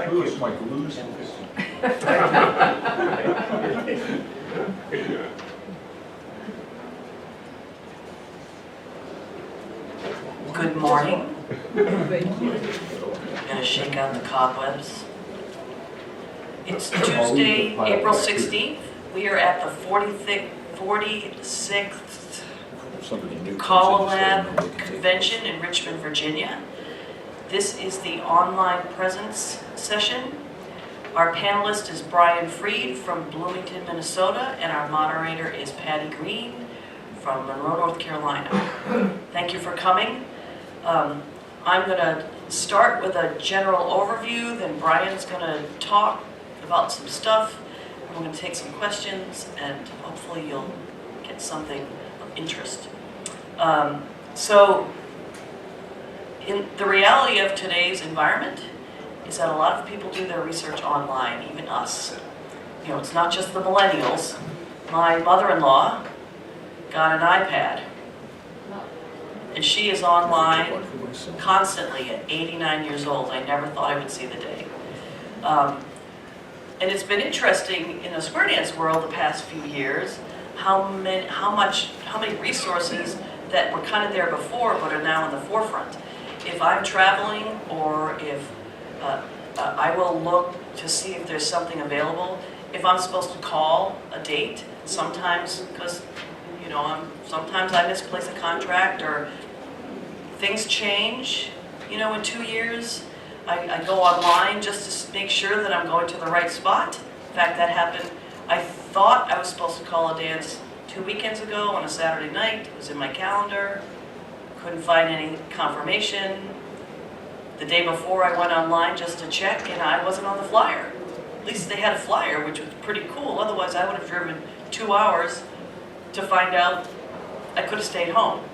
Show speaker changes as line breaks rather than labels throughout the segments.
Who's my blues?
Good morning.
Thank you.
I'm going to shake out the cobwebs. It's Tuesday, April 16th. We are at the 46th CALLERLAB convention in Richmond, Virginia. This is the online presence session. Our panelist is Brian Freed from Bloomington, Minnesota, and our moderator is Patty Green from Monroe, North Carolina. Thank you for coming. I'm going to start with a general overview, then Brian's going to talk about some stuff, and we're going to take some questions, and hopefully you'll get something of interest. In the reality of today's environment is that a lot of people do their research online, even us. You know, it's not just the millennials. My mother-in-law got an iPad, and she is online constantly at 89 years old. I never thought I would see the day. And it's been interesting in the square dance world the past few years how many resources that were kind of there before but are now in the forefront. If I'm traveling or if I will look to see if there's something available. If I'm supposed to call a date, sometimes because you know sometimes I misplace a contract or things change, you know, in 2 years. I go online just to make sure that I'm going to the right spot. In fact, that happened. I thought I was supposed to call a dance 2 weekends ago on a Saturday night. It was in my calendar. Couldn't find any confirmation. The day before I went online just to check and I wasn't on the flyer. At least they had a flyer, which was pretty cool. Otherwise I would have driven 2 hours to find out I could have stayed home.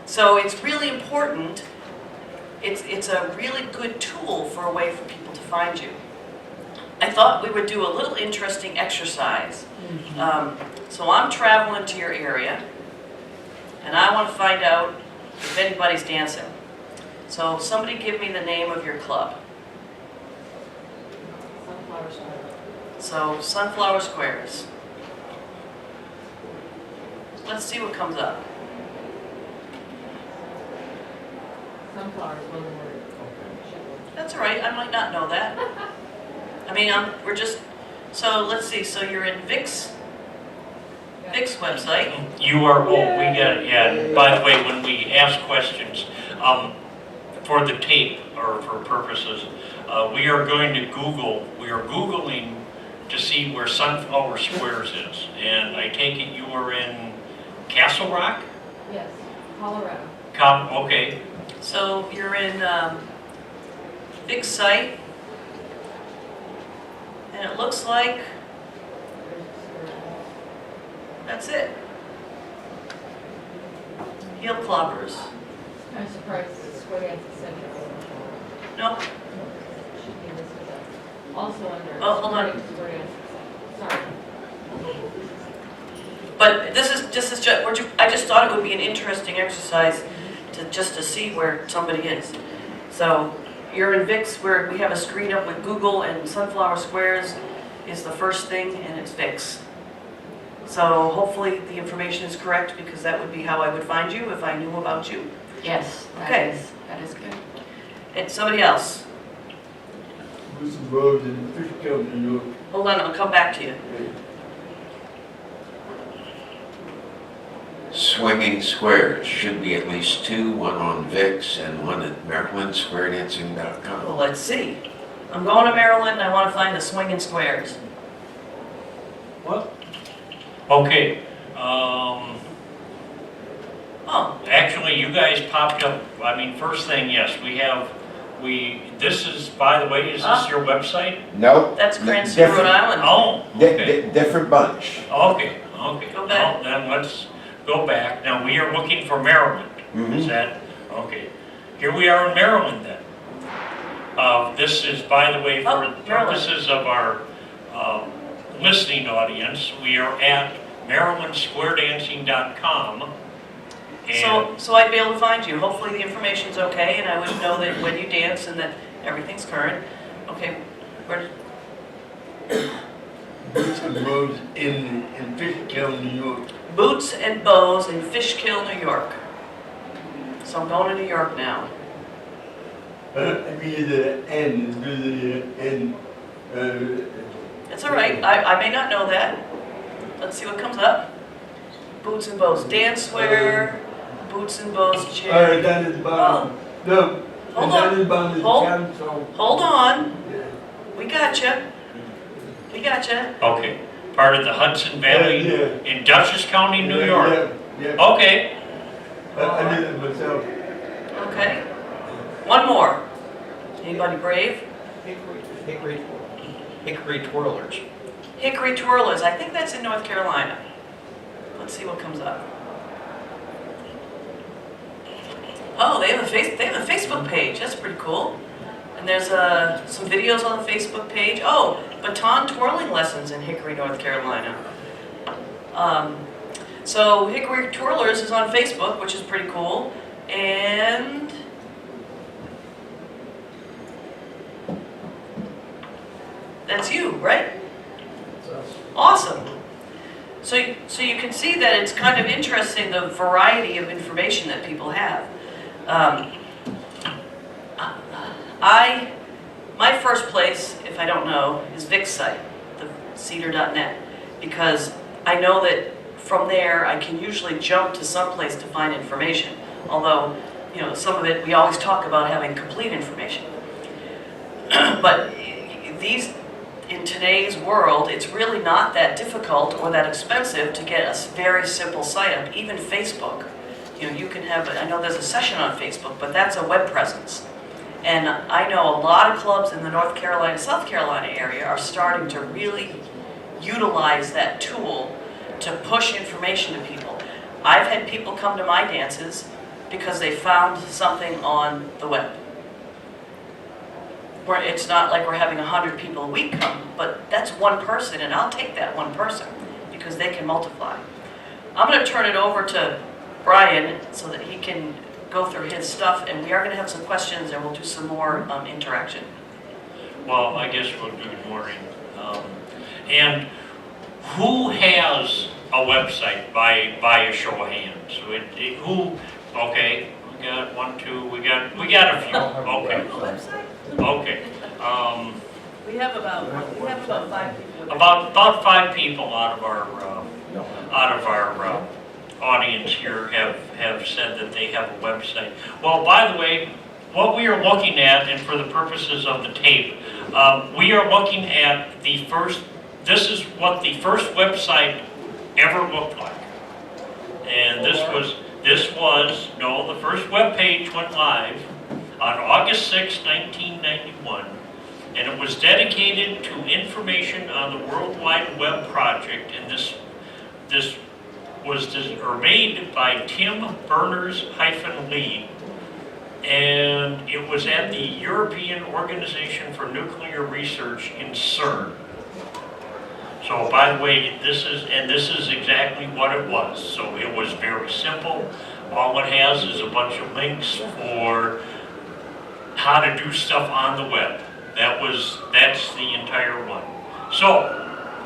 So it's really important. It's a really good tool for a way for people to find you. I thought we would do a little interesting exercise. So I'm traveling to your area, and I want to find out if anybody's dancing. So somebody give me the name of your club.
Sunflower Square.
So Sunflower Squares. Let's see what comes up.
Sunflower is one word.
That's all right, I might not know that. I mean, we're just, so let's see, so you're in Vic's website.
You are, oh, we got, yeah, by the way, when we ask questions, for the tape, or for purposes, we are going to Google, we are Googling to see where Sunflower Squares is. And I take it you are in Castle Rock?
Yes, Colorado.
Okay.
So you're in Vic's site, and it looks like that's it. Heel clobbers.
I'm surprised the Square Dance is central.
Nope.
Should be listed as also under.
Oh, hold on.
Square Dance. Sorry.
But this is just, I just thought it would be an interesting exercise just to see where somebody is. So you're in Vic's, where we have a screen up with Google, and Sunflower Squares is the first thing, and it's Vic's. So hopefully the information is correct, because that would be how I would find you if I knew about you.
Yes,
Okay.
that is good.
And somebody else.
Wilson Road in Fishkill, New York.
Hold on, I'll come back to you.
Swinging Squares, should be at least 2, one on VIX and one at MarylandSquareDancing.com.
Well, let's see. I'm going to Maryland, and I want to find the swinging squares.
What? Okay.
Oh,
Actually, you guys popped up, I mean, first thing, yes, this is, by the way, is this your website?
Nope.
that's
N-
Cranston,
different-
Rhode Island.
Oh,
Di-
okay.
di- different bunch.
Okay.
Go back.
Well, then let's go back. Now, we are looking for Maryland. Is that, okay. Here we are in Maryland then. This is, by the way, for
Oh,
the purposes of our listening audience, we are at MarylandSquareDancing.com.
So I'd be able to find you. Hopefully the information's okay, and I would know that when you dance and that everything's current. Okay, where,
Boots and roads in Fishkill, New York.
Boots and Bows in Fishkill, New York. So I'm going to New York now.
I mean, the N, the N,
It's all right, I may not know that. Let's see what comes up. Boots and Bows dancewear, Boots and Bows chair.
down at the bottom. No,
Hold
down
on.
at the bottom is the
Hold-
council.
Hold on,
Yeah.
we gotcha. We gotcha.
Okay, part of the Hudson Valley
Yeah.
in Dutchess County, New
Yeah,
York.
Yeah, yeah.
Okay,
I did it myself.
Okay. One more. Anybody brave?
Hickory twirlers.
Hickory Twirlers, I think that's in North Carolina. Let's see what comes up. Oh, they have a Facebook page, that's pretty cool. And there's some videos on the Facebook page. Oh, baton twirling lessons in Hickory, North Carolina. So Hickory Twirlers is on Facebook, which is pretty cool. And that's you, right? Awesome. So you can see that it's kind of interesting, the variety of information that people have. My first place, if I don't know, is Vic's site, the cedar.net, because I know that from there I can usually jump to some place to find information. Although, you know, some of it we always talk about having complete information. But in today's world, it's really not that difficult or that expensive to get a very simple site up. Even Facebook, you know, you can have, I know there's a session on Facebook, but that's a web presence. And I know a lot of clubs in the North Carolina, South Carolina area are starting to really utilize that tool to push information to people. I've had people come to my dances because they found something on the web. Where it's not like we're having 100 people a week come, but that's one person, and I'll take that one person because they can multiply. I'm going to turn it over to Brian so that he can go through his stuff, and we are going to have some questions, and we'll do some more interaction.
well, I guess we'll do good morning. And who has a website by a show of hands? Who, okay, we got one, two, we got a few, okay.
Website?
Okay,
We have about 5 people.
about 5 people out of our audience here have said that they have a website. Well, by the way, what we are looking at, and for the purposes of the tape, we are looking at this is what the first website ever looked like. And the first web page went live on August 6, 1991, and it was dedicated to information on the World Wide Web project, and this was made by Tim Berners-Lee, and it was at the European Organization for Nuclear Research in CERN. So by the way, this is exactly what it was. So it was very simple. All it has is a bunch of links for how to do stuff on the web. That's the entire one. So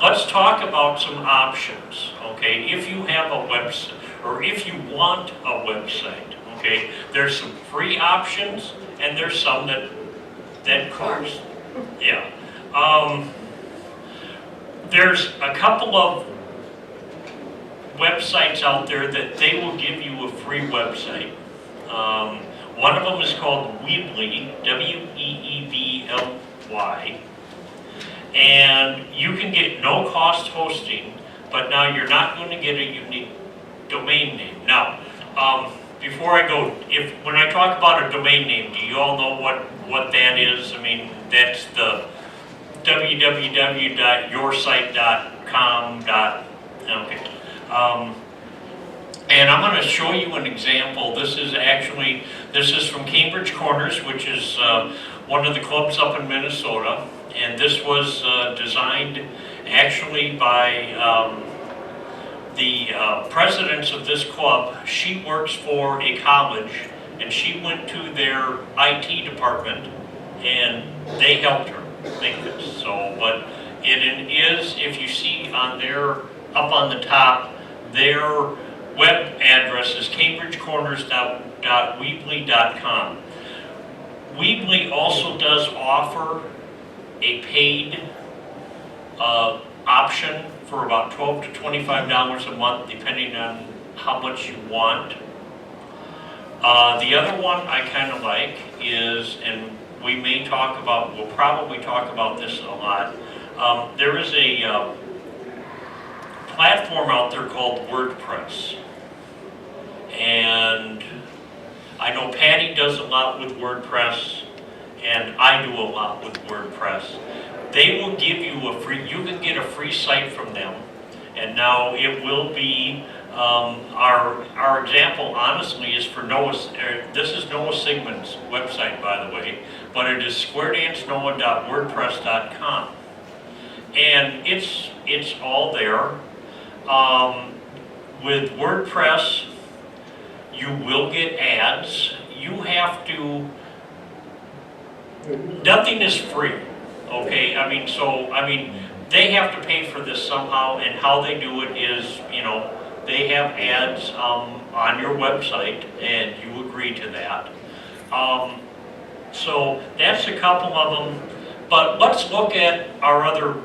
let's talk about some options, okay? If you have a website, or if you want a website, okay? There's some free options, and there's some that cost. Yeah. There's a couple of websites out there that they will give you a free website. One of them is called Weebly, W-E-E-B-L-Y, and you can get no cost hosting, but now you're not going to get a unique domain name. Now, before I go, when I talk about a domain name, do you all know what that is? I mean, that's the www.yoursite.com. Okay. And I'm going to show you an example. This is from Cambridge Corners, which is one of the clubs up in Minnesota. And this was designed actually by the presidents of this club. She works for a college, and she went to their IT department, and they helped her. think this. So, but it is, if you see on their, up on the top, their web address is cambridgecorners.weebly.com. Weebly also does offer a paid option for about $12 to $25 a month, depending on how much you want. The other one I kind of like is, and we may talk about, we'll probably talk about this a lot. There is a platform out there called WordPress. And I know Patty does a lot with WordPress, and I do a lot with WordPress. They will give you a free, you can get a free site from them. And now it will be, our example honestly is for Noah, this is Noah Sigmund's website, by the way, but it is squaredancenoah.wordpress.com. And it's all there. With WordPress, you will get ads. You have to, nothing is free, okay? They have to pay for this somehow, and how they do it is, they have ads on your website, and you agree to that. So that's a couple of them, but let's look at our other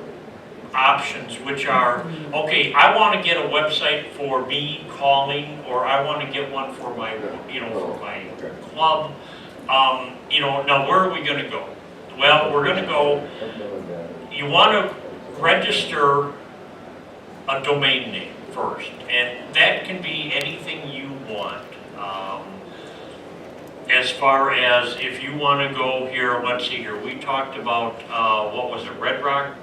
options, which are, okay, I want to get a website for me calling, or I want to get one for my, for my club. Now where are we going to go? Well, we're going to go, you want to register a domain name first, and that can be anything you want. As far as if you want to go here, let's see here, we talked about, what was it, Red Rock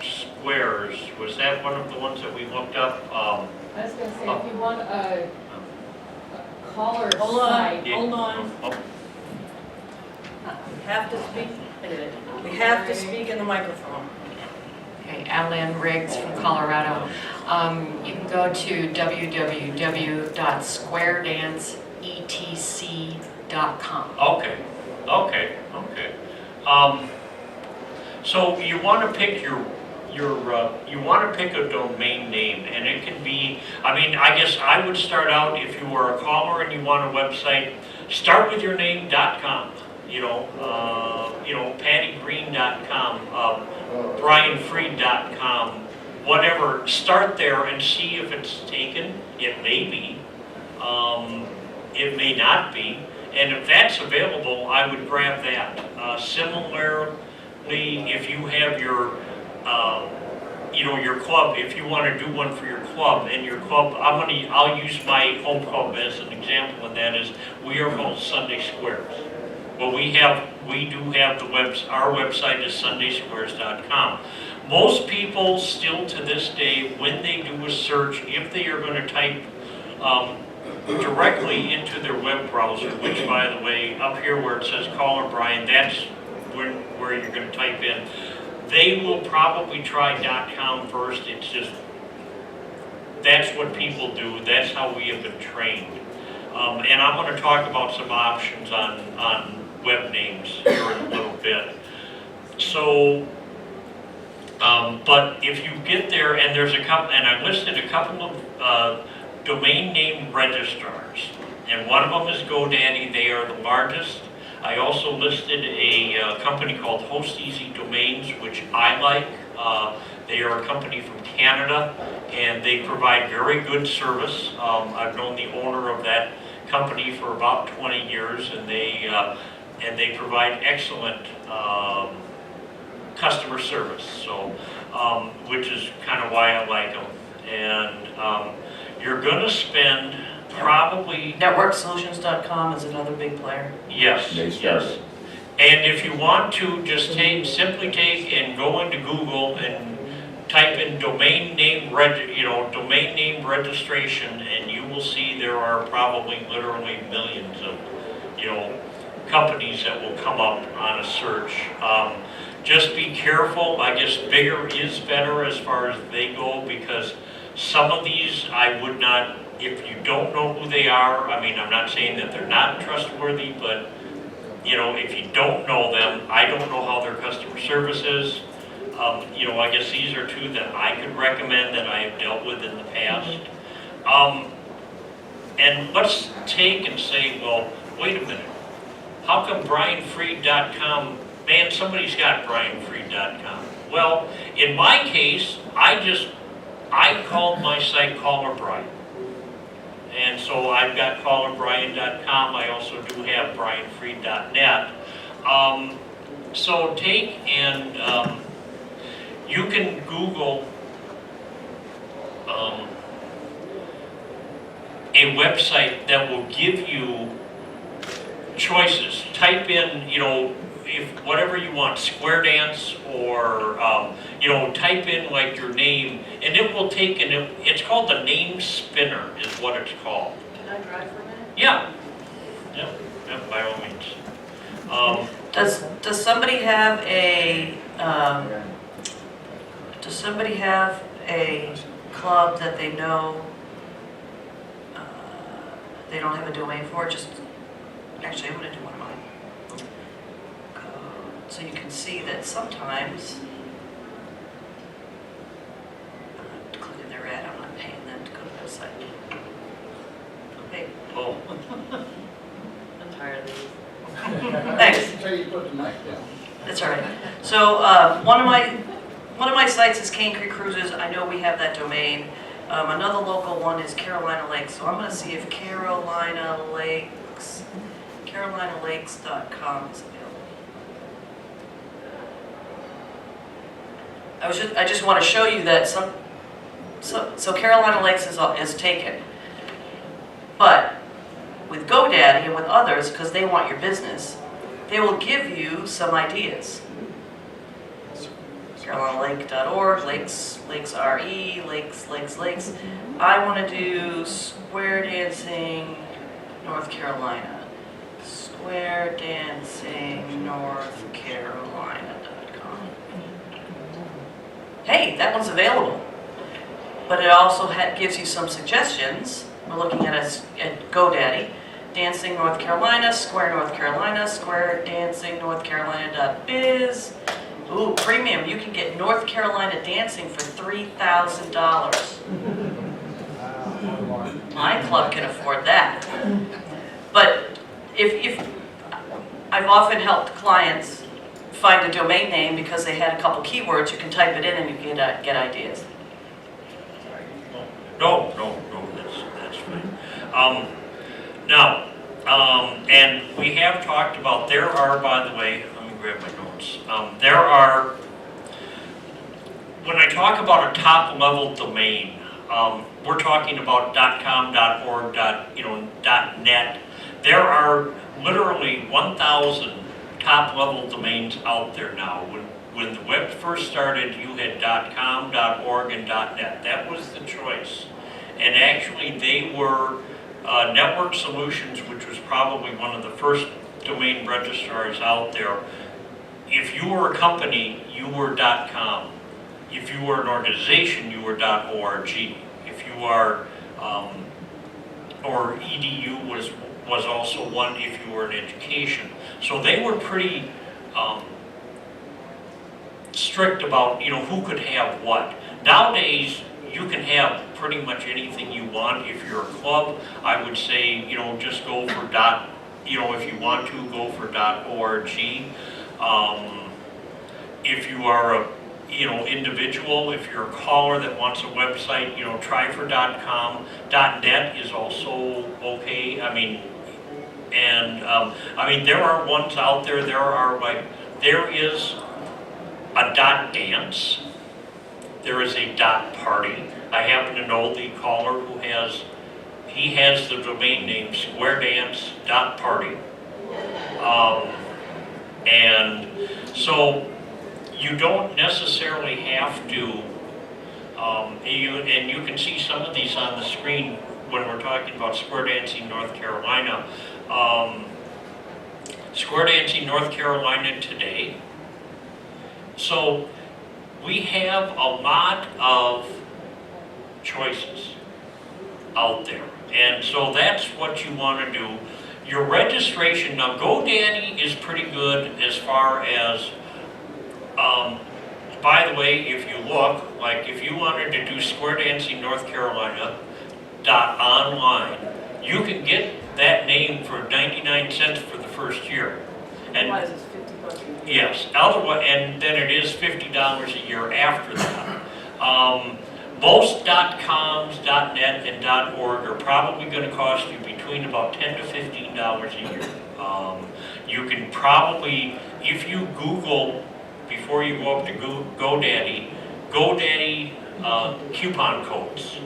Squares, was that one of the ones that we looked up?
I was gonna say, if you want a caller
Hold on,
site.
hold on.
Oh,
We have to speak, we have to speak in the microphone.
Okay, Alan Riggs from Colorado. You can go to www.squaredanceetc.com.
okay. So you want to pick you want to pick a domain name, and it can be, I guess I would start out, if you were a caller and you want a website, start with your name.com, pattygreen.com, brianfreed.com, whatever, start there and see if it's taken. It may be, it may not be, and if that's available, I would grab that. Similarly, if you have your your club, if you want to do one for your club, and your club, I'll use my home club as an example, and that is, we are called Sunday Squares. Well, we do have our website is sundaysquares.com. Most people still to this day, when they do a search, if they are going to type directly into their web browser, which by the way, up here where it says Caller Brian, that's where you're going to type in. They will probably try .com first. It's just, that's what people do. That's how we have been trained. And I'm going to talk about some options on web names here in a little bit. So, but if you get there, and there's a couple, and I listed a couple of domain name registrars, and one of them is GoDaddy. They are the largest. I also listed a company called Host Easy Domains, which I like. They are a company from Canada, and they provide very good service. I've known the owner of that company for about 20 years, and they provide excellent customer service. So, which is kind of why I like them. And you're going to spend probably
Networksolutions.com is another big player.
yes.
They started.
Yes. And if you want to just simply take and go into Google and type in domain name registration, and you will see there are probably literally millions of companies that will come up on a search. Just be careful. I guess bigger is better as far as they go, because some of these I would not, if you don't know who they are, I'm not saying that they're not trustworthy, but if you don't know them, I don't know how their customer services. I guess these are two that I could recommend that I have dealt with in the past. And let's take and say, well, wait a minute. How come brianfreed.com, man, somebody's got brianfreed.com. Well, in my case, I called my site Caller Brian. And so I've got callerbrian.com. I also do have brianfreed.net. So take and you can Google a website that will give you choices. Type in, if whatever you want, Square Dance, or type in like your name, and it will take it's called the name spinner, is what it's called.
Can I drive for a minute?
Yeah, by all means.
Does somebody have a club that they know they don't have a domain for? Actually, I'm going to do one of mine. So you can see that sometimes, I'm not clicking their ad, I'm not paying them to go to their site. Okay,
Oh,
I'm tired of these. Thanks.
Until you put the mic down.
That's all right. So one of my sites is Cane Creek Cruises. I know we have that domain. Another local one is Carolina Lakes. So I'm going to see if carolinalakes.com is available. I just want to show you that so Carolina Lakes is taken, but with GoDaddy and with others, because they want your business, they will give you some ideas. CarolinaLake.org, lakes, RE, lakes. I want to do square dancing, North Carolina. SquareDancingNorthCarolina.com. Hey, that one's available. But it also gives you some suggestions. We're looking at GoDaddy. Dancing North Carolina, Square North Carolina, SquareDancingNorthCarolina.biz. Ooh, premium. You can get North Carolina dancing for $3,000. My club can afford that. But if I've often helped clients find a domain name because they had a couple keywords, you can type it in and you get ideas.
no, that's fine. And we have talked about, there are, by the way, let me grab my notes. When I talk about a top level domain, we're talking about .com, .org, .net. There are literally 1,000 top level domains out there now. When the web first started, you had .com, .org, and .net. That was the choice. And actually, they were Network Solutions, which was probably one of the first domain registrars out there. If you were a company, you were .com. If you were an organization, you were .org. If you are, or edu was also one if you were in education. So they were pretty strict about, who could have what. Nowadays, you can have pretty much anything you want. If you're a club, I would say, just go for if you want to, go for .org. If you are a individual, if you're a caller that wants a website, try for .com. .net is also okay. There are ones out there. There is a .dance. There is a .party. I happen to know the caller who has the domain name squaredance.party. And so you don't necessarily have to, you can see some of these on the screen when we're talking about Square Dancing North Carolina. Square Dancing North Carolina today. So we have a lot of choices out there. And so that's what you want to do. Your registration, now GoDaddy is pretty good as far as By the way, if you look, like if you wanted to do Square Dancing North Carolina .online, you can get that name for 99 cents for the first year. And
Otherwise, it's $50 a year.
yes, otherwise, and then it is $50 a year after that. Most .coms, .net, and .org are probably going to cost you between about $10 to $15 a year. You can probably, if you Google, before you go up to GoDaddy coupon codes,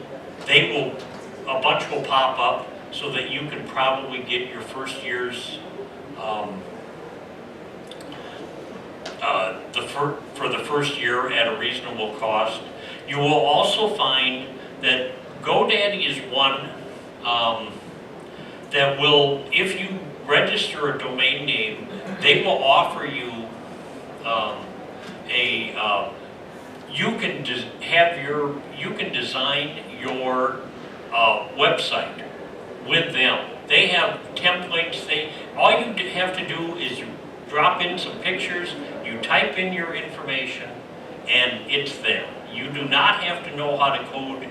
a bunch will pop up so that you can probably get your first year's for the first year at a reasonable cost. You will also find that GoDaddy is one that will, if you register a domain name, they will offer you you can design your website with them. They have templates. All you have to do is you drop in some pictures, you type in your information, and it's there. You do not have to know how to code.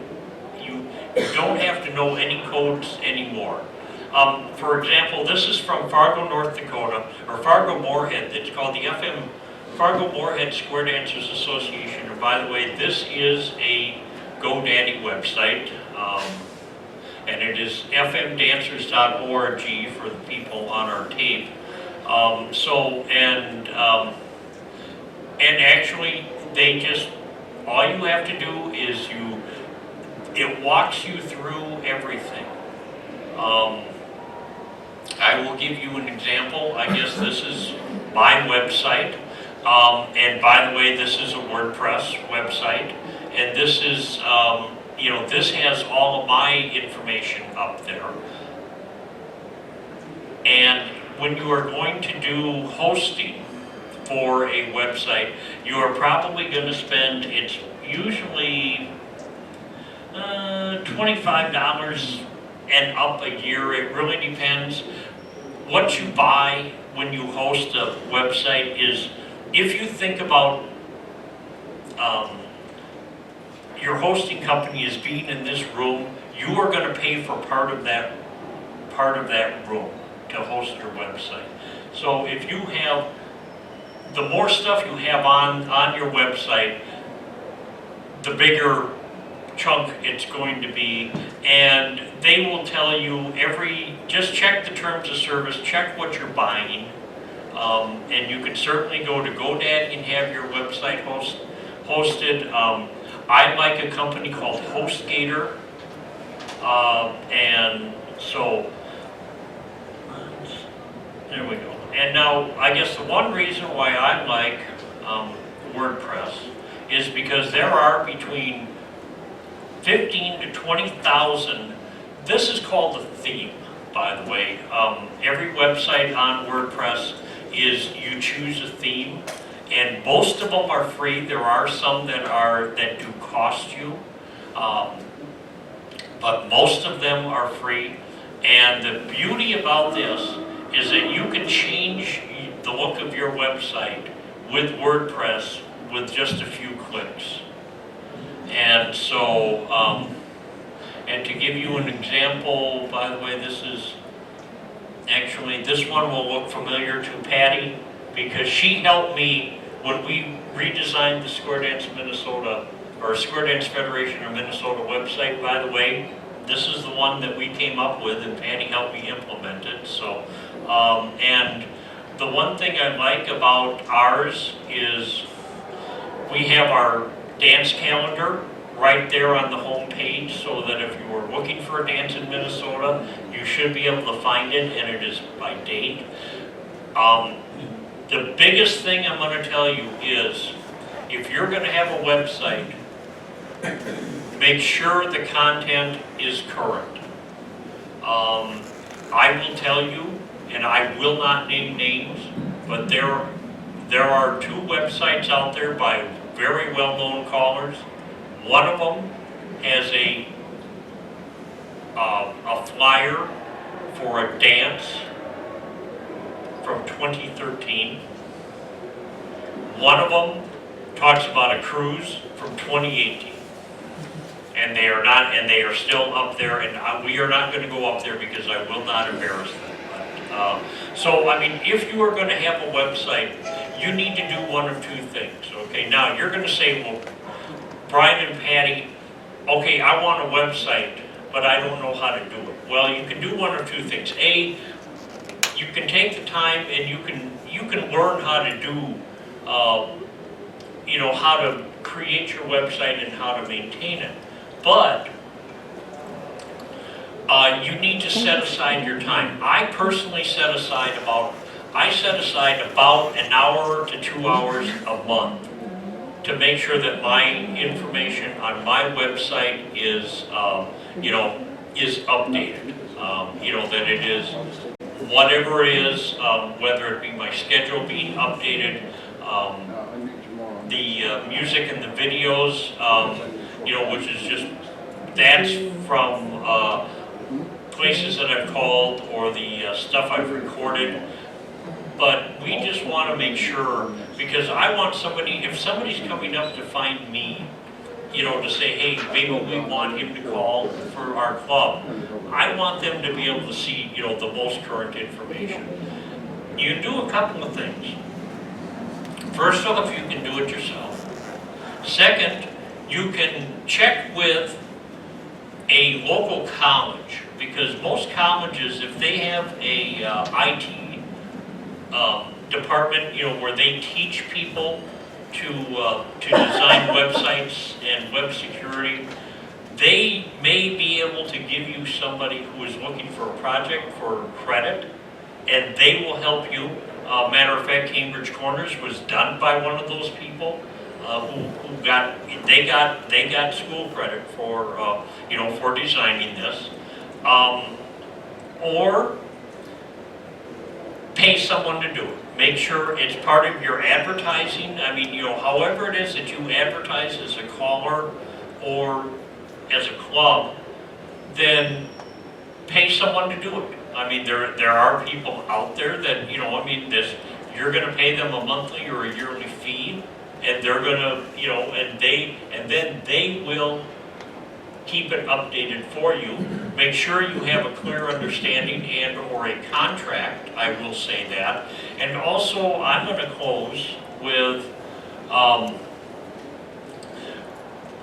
You don't have to know any codes anymore. For example, this is from Fargo, North Dakota, or Fargo-Moorhead. It's called the Fargo-Moorhead Square Dancers Association. And by the way, this is a GoDaddy website, and it is fmdancers.org for the people on our tape. And actually, all you have to do is it walks you through everything. I will give you an example. I guess this is my website. And by the way, this is a WordPress website. And this is, this has all of my information up there. And when you are going to do hosting for a website, you are probably going to spend, it's usually $25 and up a year. It really depends. What you buy when you host a website is, if you think about your hosting company as being in this room, you are going to pay for part of that room to host your website. So if you have, the more stuff you have on your website, the bigger chunk it's going to be, and they will tell you just check the terms of service, check what you're buying, and you can certainly go to GoDaddy and have your website hosted. I like a company called HostGator, and so there we go. And now, I guess the one reason why I like WordPress is because there are between 15 to 20,000. This is called a theme, by the way. Every website on WordPress you choose a theme, and most of them are free. There are some that do cost you, but most of them are free. And the beauty about this is that you can change the look of your website with WordPress with just a few clicks. And so, and to give you an example, by the way, this one will look familiar to Patty, because she helped me when we redesigned the Square Dance Minnesota, or Square Dance Federation of Minnesota website. By the way, this is the one that we came up with, and Patty helped me implement it. So, and the one thing I like about ours is we have our dance calendar right there on the home page, so that if you were looking for a dance in Minnesota, you should be able to find it, and it is by date. The biggest thing I'm going to tell you is, if you're going to have a website, make sure the content is current. I will tell you, and I will not name names, but there are two websites out there by very well-known callers. One of them has a flyer for a dance from 2013. One of them talks about a cruise from 2018. And they are not, and they are still up there, and we are not gonna go up there because I will not embarrass them. So, I mean, if you are gonna have a website, you need to do one of two things, okay? Now, you're gonna say, well, Brian and Patty, okay, I want a website, but I don't know how to do it. Well, you can do one of two things. A, you can take the time and you can learn how to do, how to create your website and how to maintain it. But you need to set aside your time. I personally set aside about an hour to 2 hours a month to make sure that my information on my website is, is updated. That it is, whatever it is, whether it be my schedule being updated, the music and the videos, which is just, that's from places that I've called or the stuff I've recorded. But we just want to make sure, because I want somebody, if somebody's coming up to find me, to say, hey, maybe we want him to call for our club, I want them to be able to see, the most current information. You do a couple of things. First off, you can do it yourself. Second, you can check with a local college, because most colleges, if they have a IT department, where they teach people to design websites and web security, they may be able to give you somebody who is looking for a project for credit, and they will help you. Matter of fact, Cambridge Corners was done by one of those people who got school credit for for designing this, or pay someone to do it. Make sure it's part of your advertising. I mean, however it is that you advertise as a caller or as a club, then pay someone to do it. I mean, there are people out there that, you're gonna pay them a monthly or a yearly fee, and they're gonna, and then they will keep it updated for you. Make sure you have a clear understanding and or a contract, I will say that. And also, I'm gonna close with,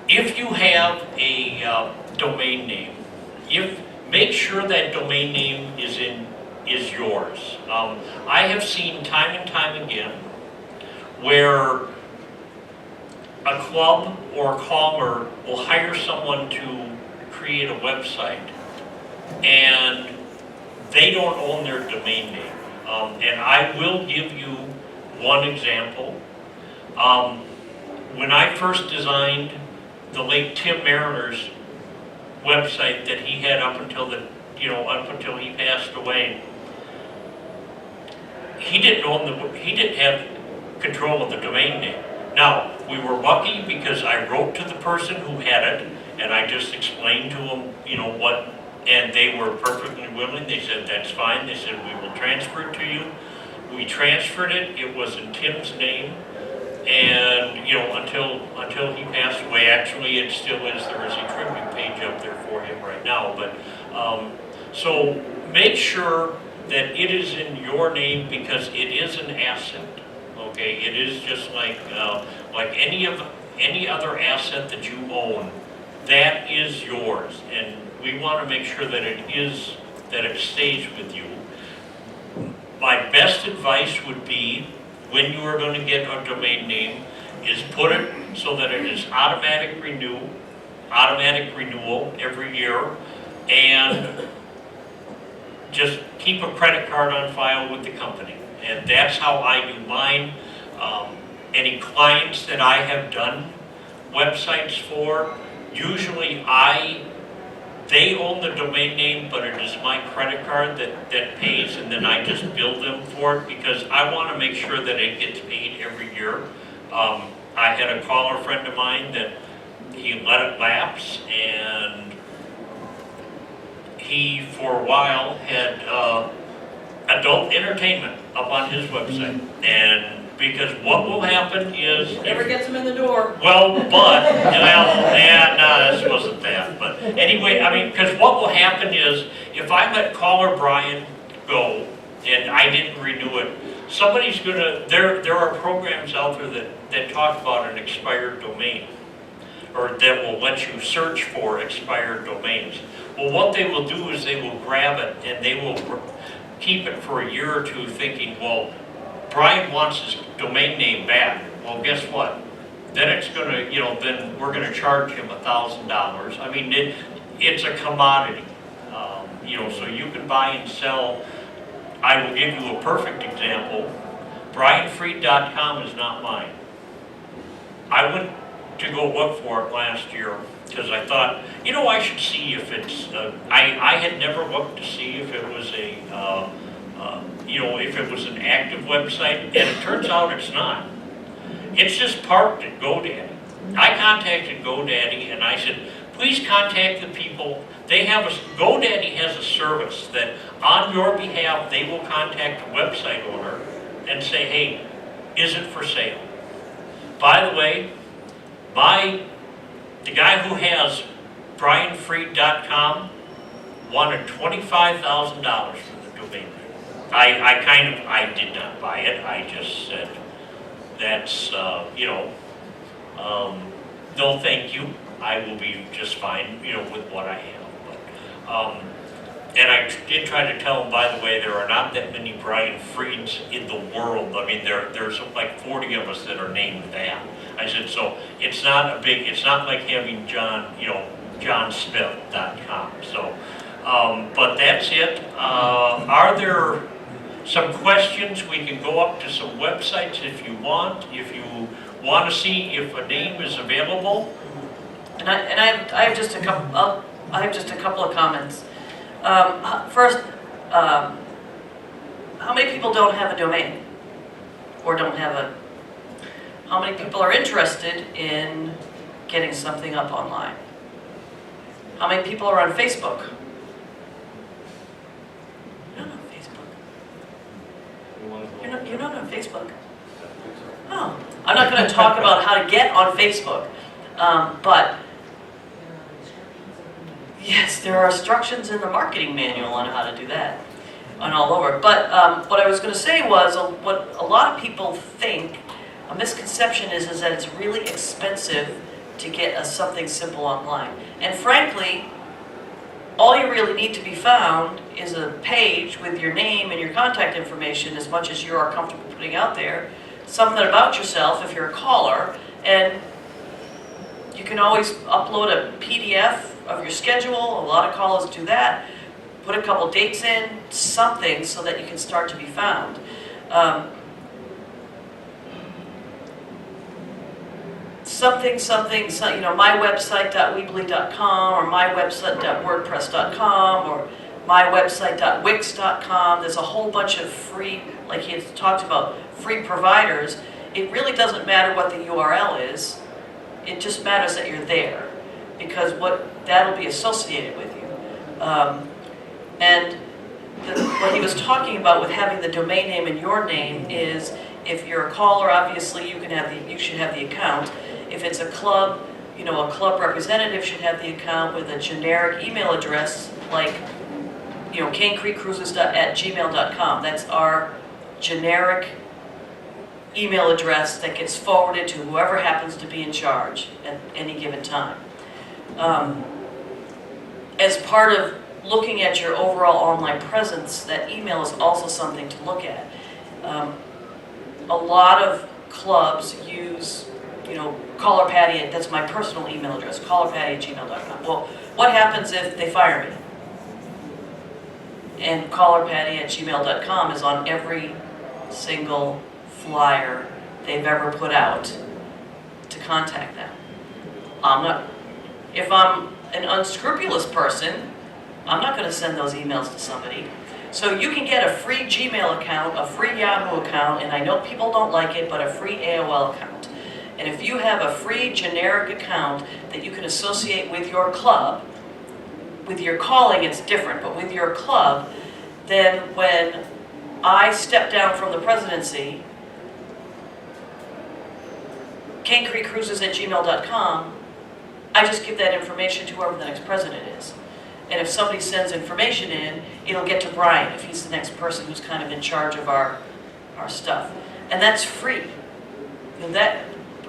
if you have a domain name, make sure that domain name is yours. I have seen time and time again where a club or a caller will hire someone to create a website and they don't own their domain name. And I will give you one example. When I first designed the late Tim Mariner's website that he had up until he passed away, he didn't have control of the domain name. Now, we were lucky because I wrote to the person who had it, and I just explained to them, what, and they were perfectly willing. They said, that's fine. They said, we will transfer it to you. We transferred it. It was in Tim's name, and, until he passed away. Actually, it still is. There is a tribute page up there for him right now. But, so make sure that it is in your name, because it is an asset. Okay, it is just like any other asset that you own. That is yours, and we want to make sure that it stays with you. My best advice would be, when you are going to get a domain name, is put it so that it is automatic renewal every year, and just keep a credit card on file with the company. And that's how I do mine. Any clients that I have done websites for, usually they own the domain name, but it is my credit card that pays, and then I just bill them for it, because I want to make sure that it gets paid every year. I had a caller friend of mine that he let it lapse, and he, for a while, had adult entertainment up on his website, and Because what will happen is,
Never gets them in the door.
this wasn't that, but anyway, I mean, because what will happen is, if I let caller Brian go, and I didn't renew it, somebody's gonna, there are programs out there that talk about an expired domain, or that will let you search for expired domains. Well, what they will do is they will grab it, and they will keep it for a year or two thinking, well, Brian wants his domain name back. Well, guess what? Then it's gonna, then we're gonna charge him $1,000. I mean, it's a commodity. So you can buy and sell. I will give you a perfect example. BrianFreed.com is not mine. I went to go look for it last year because I thought, I should see if it's, I had never looked to see if it was if it was an active website, and it turns out it's not. It's just parked at GoDaddy. I contacted GoDaddy and I said, please contact the people. GoDaddy has a service that on your behalf, they will contact the website owner and say, hey, is it for sale? By the way, the guy who has BrianFreed.com wanted $25,000 for the domain name. I did not buy it. I just said, that's, no thank you. I will be just fine, with what I have. But, and I did try to tell him, by the way, there are not that many Brian Freeds in the world. I mean, there's like 40 of us that are named that. I said, so it's not like having johnsmith.com. So, but that's it. Are there some questions? We can go up to some websites if you want. If you want to see if a name is available.
And I have just a couple. I have just a couple of comments. First, how many people don't have a domain, or don't have a? How many people are interested in getting something up online? How many people are on Facebook? You're not on Facebook. You're not on Facebook. Oh, I'm not going to talk about how to get on Facebook, but yes, there are instructions in the marketing manual on how to do that, and all over. But what I was going to say was, what a lot of people think, a misconception is that it's really expensive to get something simple online. And frankly, all you really need to be found is a page with your name and your contact information, as much as you are comfortable putting out there, something about yourself if you're a caller, and you can always upload a PDF of your schedule. A lot of callers do that. Put a couple dates in, something, so that you can start to be found. mywebsite.weebly.com, or mywebsite.wordpress.com, or mywebsite.wix.com. There's a whole bunch of free, like he had talked about, free providers. It really doesn't matter what the URL is. It just matters that you're there, because that'll be associated with you. What he was talking about with having the domain name in your name is, if you're a caller, obviously you should have the account. If it's a club, a club representative should have the account with a generic email address, like, canecreekcruises@gmail.com. That's our generic email address that gets forwarded to whoever happens to be in charge at any given time. As part of looking at your overall online presence, that email is also something to look at. A lot of clubs use, caller Patty, that's my personal email address, callerpatty@gmail.com. Well, what happens if they fire me? And callerpatty@gmail.com is on every single flyer they've ever put out to contact them. If I'm an unscrupulous person, I'm not going to send those emails to somebody. So you can get a free Gmail account, a free Yahoo account, and I know people don't like it, but a free AOL account. And if you have a free generic account that you can associate with your club, with your calling it's different, but with your club, then when I step down from the presidency, canecreekcruises@gmail.com, I just give that information to whoever the next president is. And if somebody sends information in, it'll get to Brian if he's the next person who's kind of in charge of our stuff. And that's free.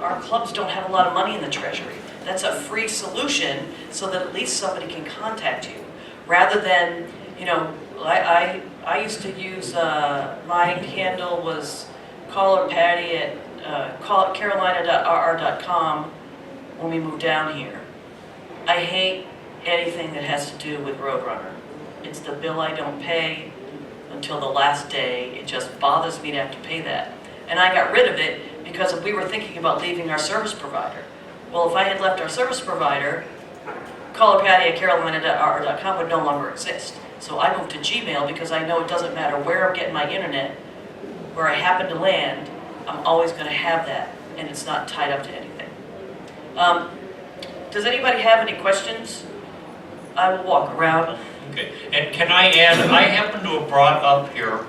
Our clubs don't have a lot of money in the treasury. That's a free solution so that at least somebody can contact you. Rather than, I used to use, my handle was CALLERLAB@carolina.rr.com when we moved down here. I hate anything that has to do with Roadrunner. It's the bill I don't pay until the last day. It just bothers me to have to pay that. And I got rid of it because we were thinking about leaving our service provider. Well, if I had left our service provider, CallerPatty@carolina.rr.com would no longer exist. So I moved to Gmail because I know it doesn't matter where I'm getting my internet, where I happen to land, I'm always going to have that, and it's not tied up to anything. Does anybody have any questions? I will walk around.
Okay, and can I add, I happen to have brought up here,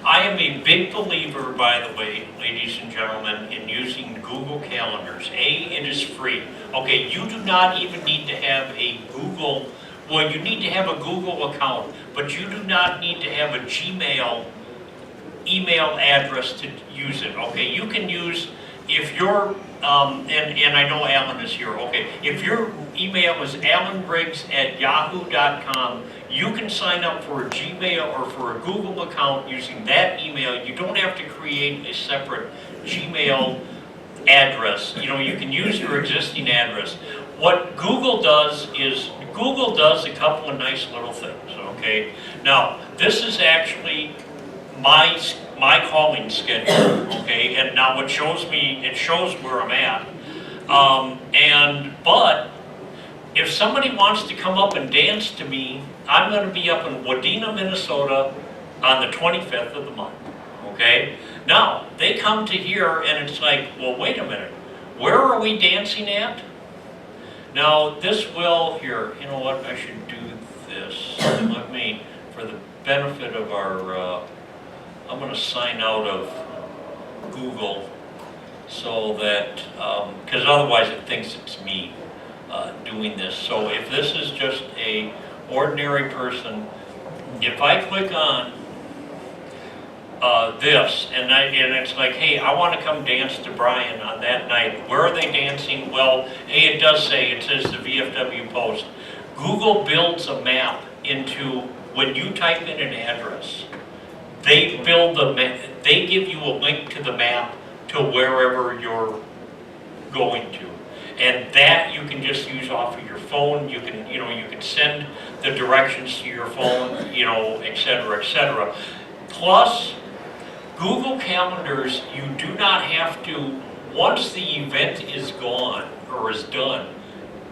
I am a big believer, by the way, ladies and gentlemen, in using Google Calendars. It is free. Okay, you do not even need to have a Google, well, you need to have a Google account, but you do not need to have a Gmail email address to use it. Okay, you can use, if your, and I know Alan is here, okay, if your email is alanbriggs@yahoo.com, you can sign up for a Gmail or for a Google account using that email. You don't have to create a separate Gmail address. You can use your existing address. What Google does is, Google does a couple of nice little things, okay? Now, this is actually my calling schedule, okay? And now it shows where I'm at. But if somebody wants to come up and dance to me, I'm going to be up in Wadena, Minnesota on the 25th of the month, okay? Now, they come to here and it's like, well, wait a minute, where are we dancing at? Now, this will, here, you know what, I should do this. Let me, for the benefit of our, I'm going to sign out of Google so that, because otherwise it thinks it's me doing this. So if this is just a ordinary person, if I click on this and it's like, hey, I want to come dance to Brian on that night. Where are they dancing? Well, hey, it does say, it says the VFW Post. Google builds a map into, when you type in an address, they build the map, they give you a link to the map to wherever you're going to. And that you can just use off of your phone. You can, you can send the directions to your phone, et cetera, et cetera. Plus, Google Calendars, you do not have to, once the event is gone or is done,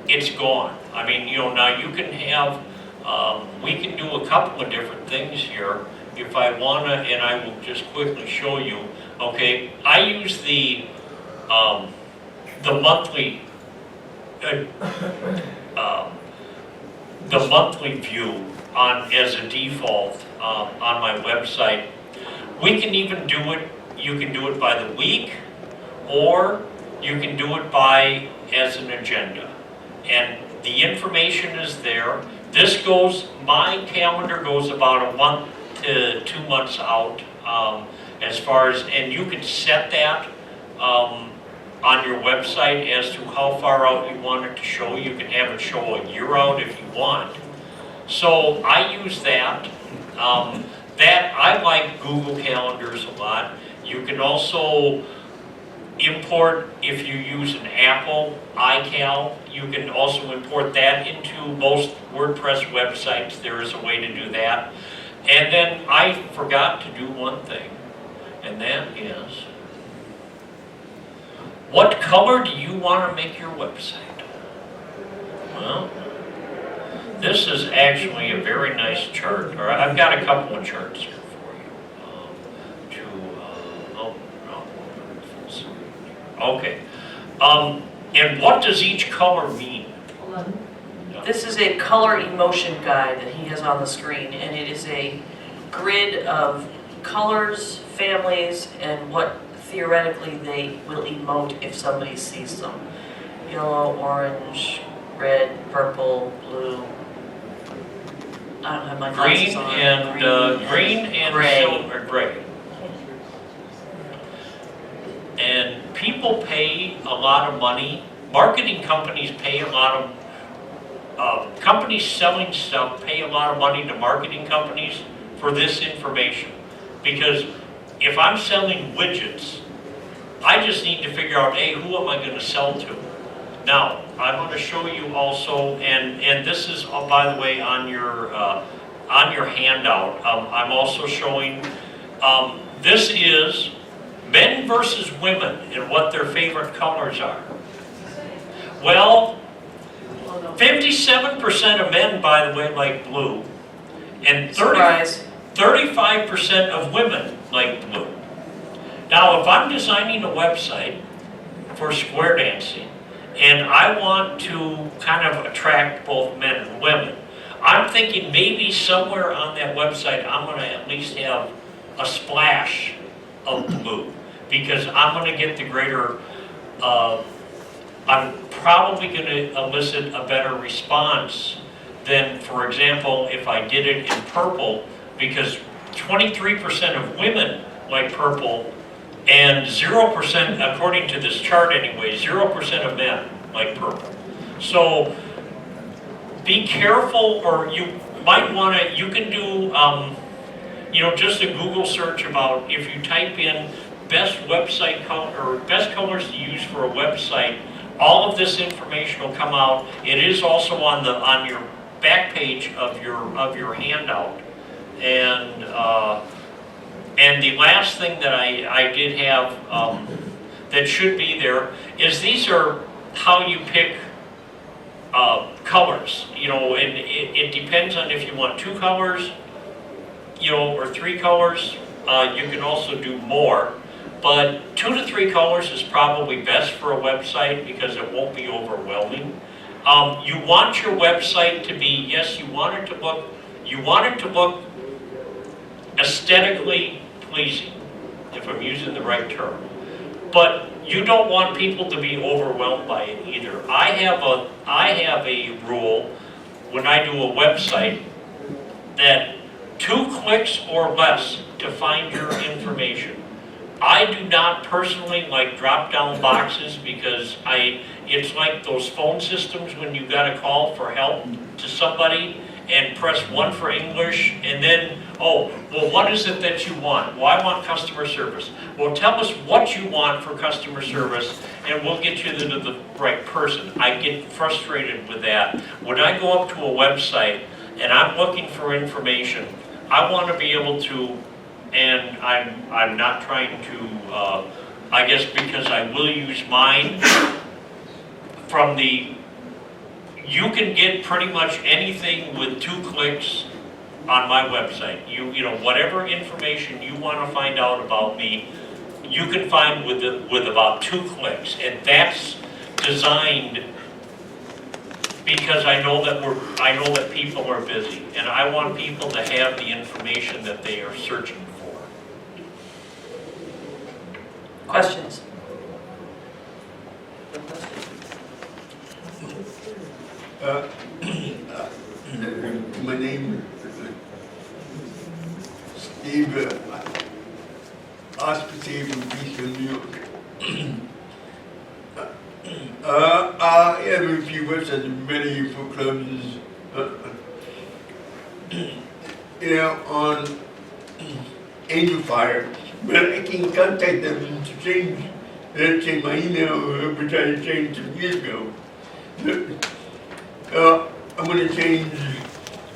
it's gone. I mean, now you can have, we can do a couple of different things here. If I want to, and I will just quickly show you, okay, I use the monthly view as a default on my website. We can even do it, you can do it by the week, or you can do it as an agenda. And the information is there. My calendar goes about a month to 2 months out as far as, and you can set that on your website as to how far out you want it to show. You can have it show a year out if you want. So I use that. I like Google Calendars a lot. You can also import, if you use an Apple iCal, you can also import that into most WordPress websites. There is a way to do that. And then I forgot to do one thing, and that is, what color do you want to make your website? Well, this is actually a very nice chart. All right, I've got a couple of charts here for you. Okay. And what does each color mean?
This is a color emotion guide that he has on the screen, and it is a grid of colors, families, and what theoretically they will emote if somebody sees them. Yellow, orange, red, purple, blue. I don't have my glasses
Green
on.
and, green and
gray.
silver, gray. And people pay a lot of money, marketing companies pay a lot of, companies selling stuff pay a lot of money to marketing companies for this information. Because if I'm selling widgets, I just need to figure out, hey, who am I going to sell to? Now, I'm going to show you also, and this is, by the way, on your handout. I'm also showing, this is men versus women and what their favorite colors are. Well, 57% of men, by the way, like blue, and
Surprise.
35% of women like blue. Now, if I'm designing a website for square dancing, and I want to kind of attract both men and women, I'm thinking maybe somewhere on that website, I'm gonna at least have a splash of blue, because I'm gonna get the greater, I'm probably gonna elicit a better response than, for example, if I did it in purple, because 23% of women like purple, and 0%, according to this chart anyway, 0% of men like purple. So be careful, or you might want to, you can do, just a Google search about, if you type in best website color, or best colors to use for a website, all of this information will come out. It is also on your back page of your handout. And the last thing that I did have that should be there is these are how you pick colors. And it depends on if you want 2 colors, or 3 colors. You can also do more, but 2 to 3 colors is probably best for a website because it won't be overwhelming. You want your website to be, yes, you want it to look aesthetically pleasing, if I'm using the right term. But you don't want people to be overwhelmed by it either. I have a rule when I do a website that 2 clicks or less to find your information. I do not personally like drop-down boxes because it's like those phone systems when you got to call for help to somebody and press 1 for English, and then, oh, well, what is it that you want? Well, I want customer service. Well, tell us what you want for customer service, and we'll get you to the right person. I get frustrated with that. When I go up to a website and I'm looking for information, I want to be able to, and I'm not trying to, I guess because I will use mine from the, you can get pretty much anything with 2 clicks on my website. Whatever information you want to find out about me, you can find with about 2 clicks, and that's designed because I know that people are busy, and I want people to have the information that they are searching for.
Questions?
My name is Steve Ospite from Eastern New York. I have a few websites and many for clubs. On Angel Fire, but I can contact them to change my email, which I changed 2 years ago. I'm going to change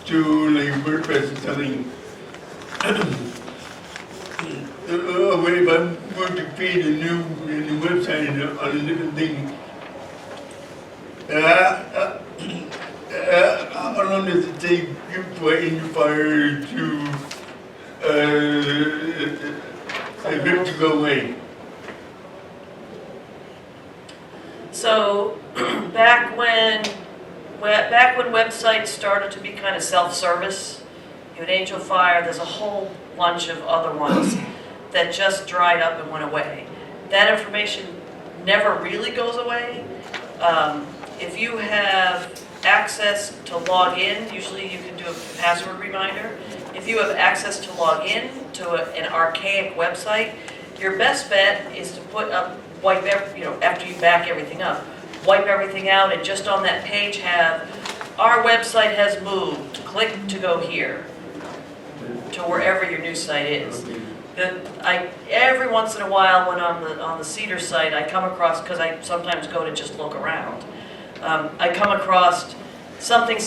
to like WordPress or something. If I'm going to create a new website on a different thing, how long does it take for Angel Fire to go away?
So, back when websites started to be kind of self-service, you had Angel Fire, there's a whole bunch of other ones that just dried up and went away. that information never really goes away. If you have access to log in, usually you can do a password reminder. If you have access to log in to an archaic website, your best bet is to put up, after you back everything up, wipe everything out and just on that page have, our website has moved, click to go here, to wherever your new site is. Every once in a while when on the Cedar site, I come across, because I sometimes go to just look around, I come across something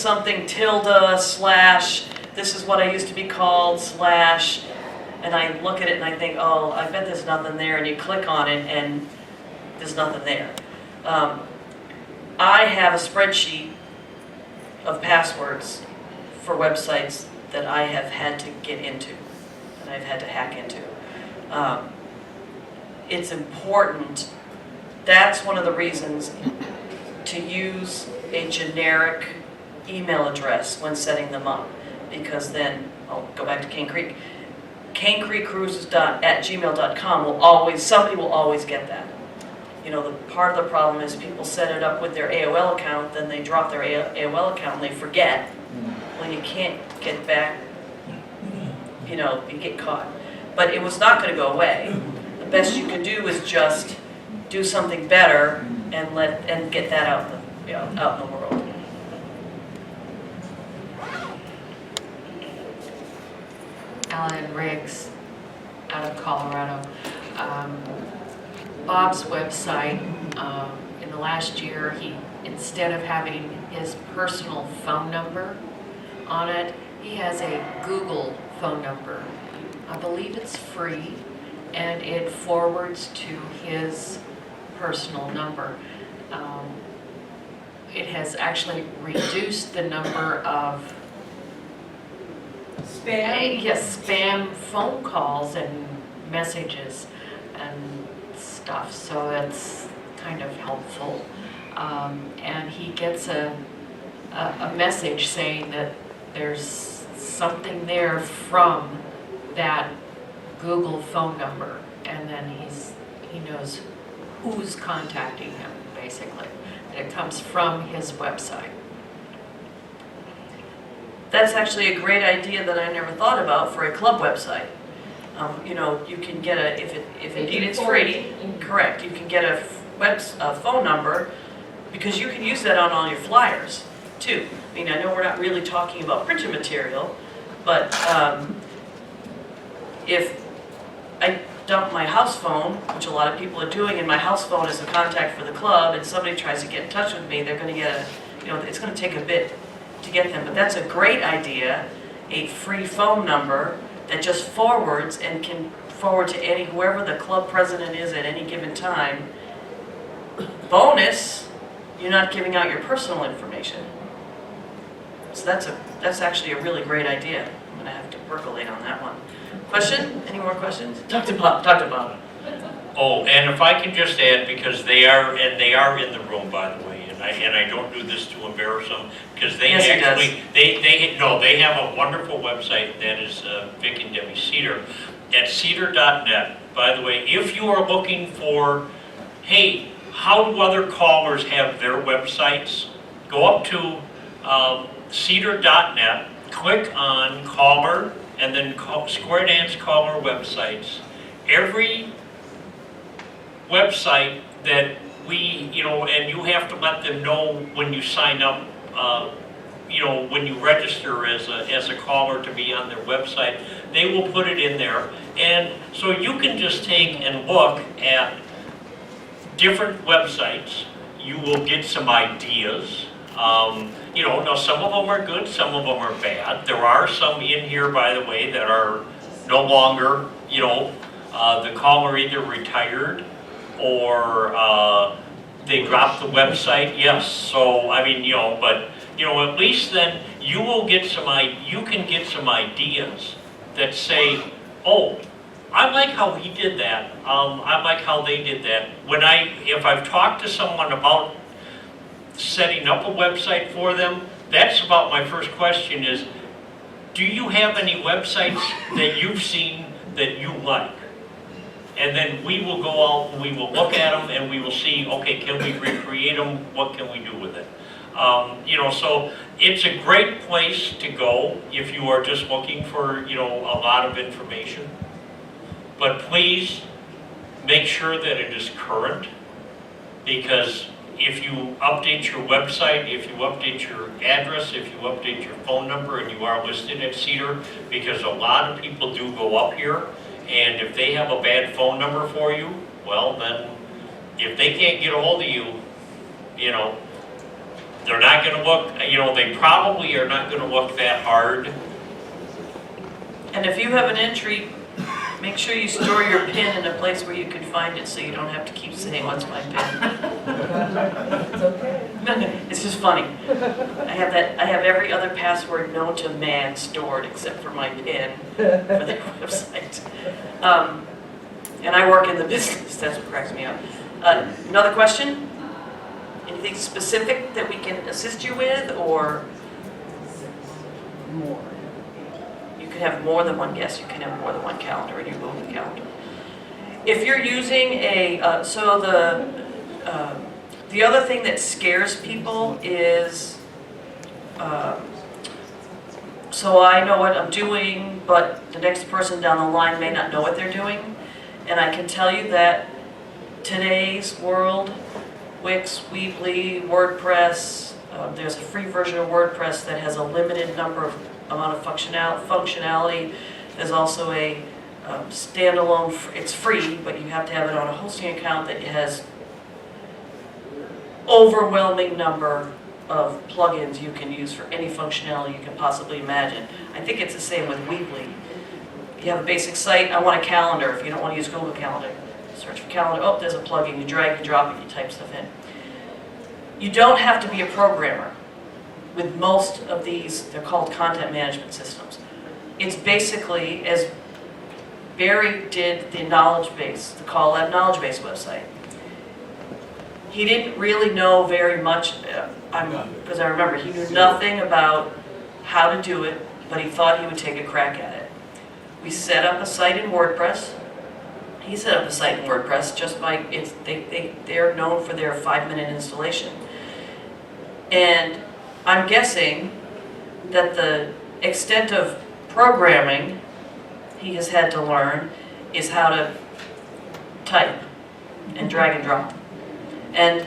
tilde slash, this is what I used to be called slash, and I look at it and I think, oh, I bet there's nothing there, and you click on it and there's nothing there. I have a spreadsheet of passwords for websites that I have had to get into, and I've had to hack into. It's important, that's one of the reasons to use a generic email address when setting them up, because then, I'll go back to Cane Creek, canecreekcruises@gmail.com will always, somebody will always get that. You know, the part of the problem is people set it up with their AOL account, then they drop their AOL account and they forget. When you can't get back, you know, you get caught. But it was not going to go away. The best you could do is just do something better and get that out in the world.
Alan Riggs out of Colorado. Bob's website, in the last year, instead of having his personal phone number on it, he has a Google phone number. I believe it's free, and it forwards to his personal number. It has actually reduced the number of spam phone calls and messages and stuff, so it's kind of helpful. And he gets a message saying that there's something there from that Google phone number, and then he knows who's contacting him, basically. And it comes from his website.
That's actually a great idea that I never thought about for a club website. You know, you can get if indeed it's free, correct, you can get a phone number, because you can use that on all your flyers too. I mean, I know we're not really talking about printed material, but if I dump my house phone, which a lot of people are doing, and my house phone is a contact for the club, and somebody tries to get in touch with me, they're going to get it's going to take a bit to get them. But that's a great idea, a free phone number that just forwards and can forward to whoever the club president is at any given time. Bonus, you're not giving out your personal information. So that's actually a really great idea. I'm going to have to percolate on that one. Question? Any more questions? Talk to Bob.
Oh, and if I can just add, because they are in the room, by the way, and I don't do this to embarrass them, because they
Yes,
actually, they have a wonderful website that is Vic and Debbie Cedar, at cedar.net. By the way, if you are looking for, hey, how do other callers have their websites? Go up to cedar.net, click on caller, and then Square Dance caller websites. Every website that and you have to let them know when you sign up, when you register as a caller to be on their website, they will put it in there. And so you can just take and look at different websites. You will get some ideas. Now some of them are good, some of them are bad. There are some in here, by the way, that are no longer, the caller either retired or they dropped the website. Yes, so I mean, but at least then you can get some ideas that say, oh, I like how he did that. I like how they did that. If I've talked to someone about setting up a website for them, that's about my first question is, do you have any websites that you've seen that you like? and then we will go out and we will look at them and we will see, okay, can we recreate them? What can we do with it? You know, so it's a great place to go if you are just looking for, you know, a lot of information. But please make sure that it is current, because if you update your website, if you update your address, if you update your phone number, and you are listed at Cedar, because a lot of people do go up here, and if they have a bad phone number for you, well then, if they can't get a hold of you, you know, they're not gonna look, you know, they probably are not gonna look that hard.
And if you have an entry, make sure you store your PIN in a place where you can find it, so you don't have to keep saying, what's my PIN?
It's okay.
It's just funny. I have every other password known to man stored except for my PIN for their website. And I work in the business, that's what cracks me up. Another question? Anything specific that we can assist you with, or?
More.
You can have more than one guest, you can have more than one calendar in your Google calendar. If you're using a, the other thing that scares people is, so I know what I'm doing, but the next person down the line may not know what they're doing. And I can tell you that today's world, Wix, Weebly, WordPress, there's a free version of WordPress that has a limited amount of functionality. There's also a standalone, it's free, but you have to have it on a hosting account that has overwhelming number of plugins you can use for any functionality you can possibly imagine. I think it's the same with Weebly. You have a basic site, I want a calendar. If you don't want to use Google Calendar, search for calendar. Oh, there's a plugin. You drag and drop it, you type stuff in. You don't have to be a programmer with most of these. They're called content management systems. It's basically, as Barry did the knowledge base, the CALLERLAB knowledge base website. He didn't really know very much, because I remember he knew nothing about how to do it, but he thought he would take a crack at it. We set up a site in WordPress. He set up a site in WordPress just by, they're known for their 5-minute installation. And I'm guessing that the extent of programming he has had to learn is how to type and drag and drop. And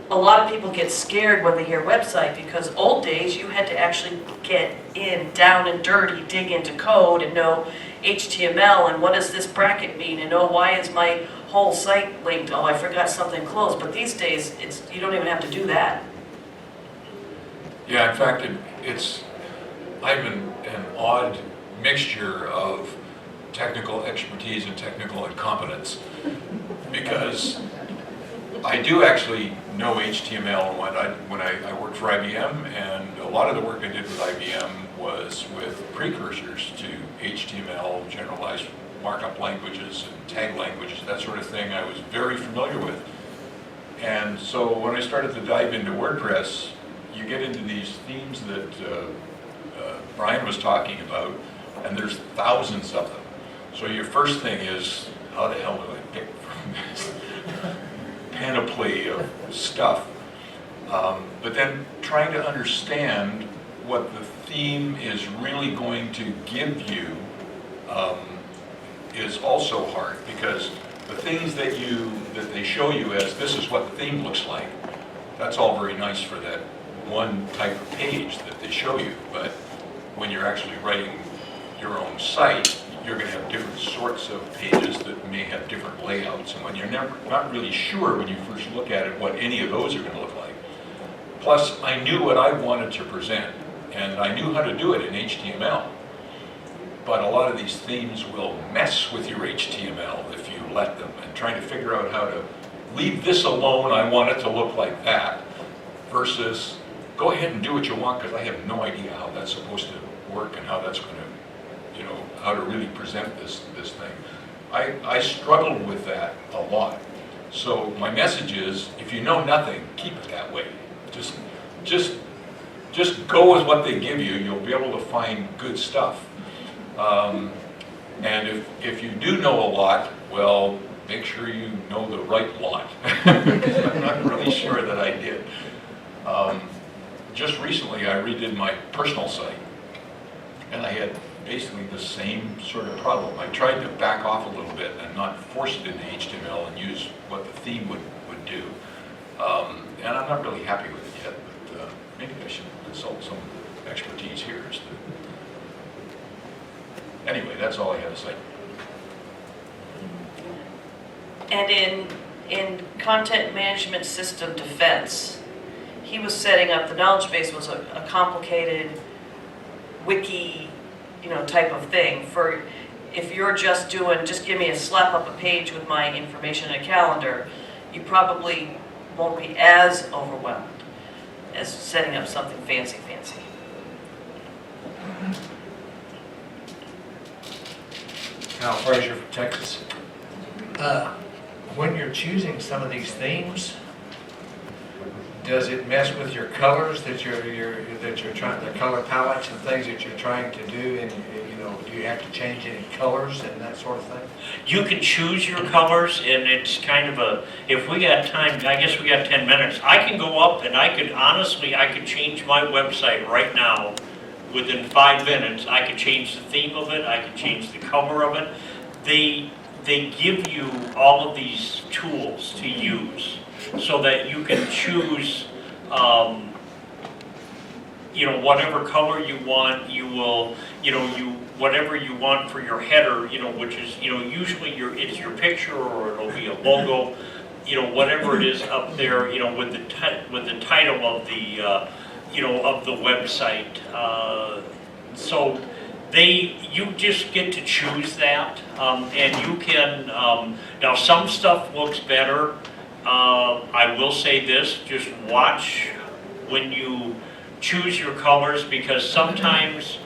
a lot of people get scared when they hear website, because old days you had to actually get in down and dirty, dig into code and know HTML and what does this bracket mean, and oh, why is my whole site linked? Oh, I forgot something closed. But these days, you don't even have to do that.
Yeah, in fact, I have an odd mixture of technical expertise and technical incompetence, because I do actually know HTML when I worked for IBM, and a lot of the work I did with IBM was with precursors to HTML, generalized markup languages and tag languages, that sort of thing I was very familiar with. And so when I started to dive into WordPress, you get into these themes that Brian was talking about, and there's thousands of them. So your first thing is, how the hell do I pick from this panoply of stuff? But then trying to understand what the theme is really going to give you is also hard, because the things that they show you as this is what the theme looks like, that's all very nice for that one type of page that they show you, but when you're actually writing your own site, you're going to have different sorts of pages that may have different layouts, and when you're not really sure when you first look at it what any of those are going to look like. Plus, I knew what I wanted to present, and I knew how to do it in HTML. But a lot of these themes will mess with your HTML if you let them, and trying to figure out how to leave this alone, I want it to look like that, versus go ahead and do what you want, because I have no idea how that's supposed to work and how that's going to, how to really present this thing. I struggled with that a lot. So my message is, if you know nothing, keep it that way. Just go with what they give you. You'll be able to find good stuff. And if you do know a lot, Well, make sure you know the right lot. I'm not really sure that I did. Just recently, I redid my personal site, and I had basically the same sort of problem. I tried to back off a little bit and not force it into HTML and use what the theme would do. And I'm not really happy with it yet, but maybe I should consult some expertise here. Anyway, that's all I had to say.
And in content management system defense, he was setting up, the knowledge base was a complicated wiki, type of thing for if you're just give me a slap up a page with my information and a calendar, you probably won't be as overwhelmed as setting up something fancy.
Kyle Frazier from Texas. When you're choosing some of these themes, does it mess with your colors that you're trying, the color palettes and things that you're trying to do, and do you have to change any colors and that sort of thing?
You can choose your colors, and it's kind of if we got time, I guess we got 10 minutes, I can go up and I could change my website right now within 5 minutes. I could change the theme of it, I could change the color of it. They give you all of these tools to use so that you can choose whatever color you want. You will, whatever you want for your header, which is, usually it's your picture, or it'll be a logo, whatever it is up there, with the title of the, of the website. So you just get to choose that, and you can, now some stuff looks better. I will say this, just watch when you choose your colors, because sometimes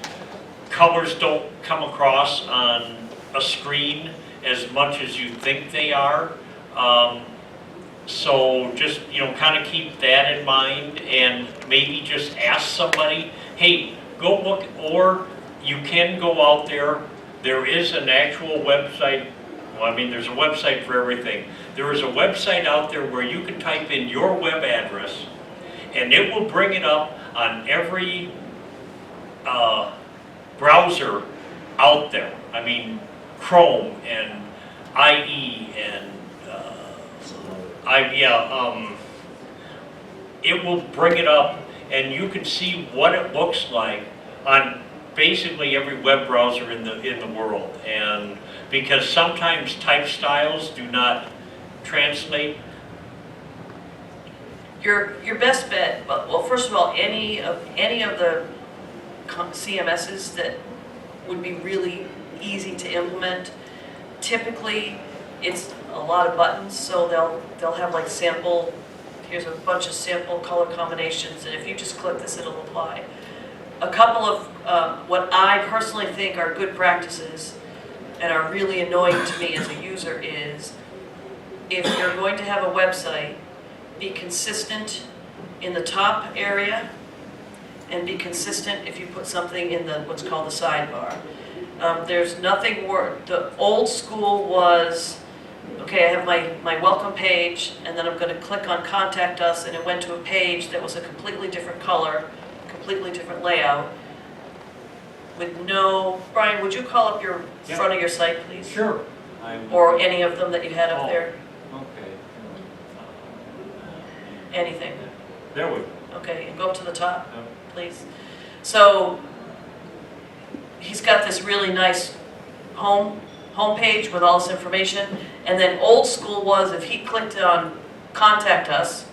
colors don't come across on a screen as much as you think they are. So just, kind of keep that in mind, and maybe just ask somebody, hey, go look, or you can go out there. There is an actual website. Well, I mean, there's a website for everything. There is a website out there where you can type in your web address, and it will bring it up on every browser out there. I mean, Chrome and IE and it will bring it up, and you can see what it looks like on basically every web browser in the world. And because sometimes type styles do not translate.
Your best bet, well, first of all, any of the CMSs that would be really easy to implement, typically it's a lot of buttons, so they'll have like sample, here's a bunch of sample color combinations, and if you just click this, it'll apply. A couple of what I personally think are good practices and are really annoying to me as a user is, if you're going to have a website, be consistent in the top area, and be consistent if you put something in what's called the sidebar. There's nothing worse. The old school was, okay, I have my welcome page, and then I'm going to click on Contact Us, and it went to a page that was a completely different color, completely different layout, with no... Brian, would you call up your front of your site, please?
Sure.
Or any of them that you had up
Oh.
there?
Okay.
Anything?
There we go.
Okay, and go up to the top,
Yep.
please. So he's got this really nice home page with all this information, and then old school was if he clicked on Contact Us,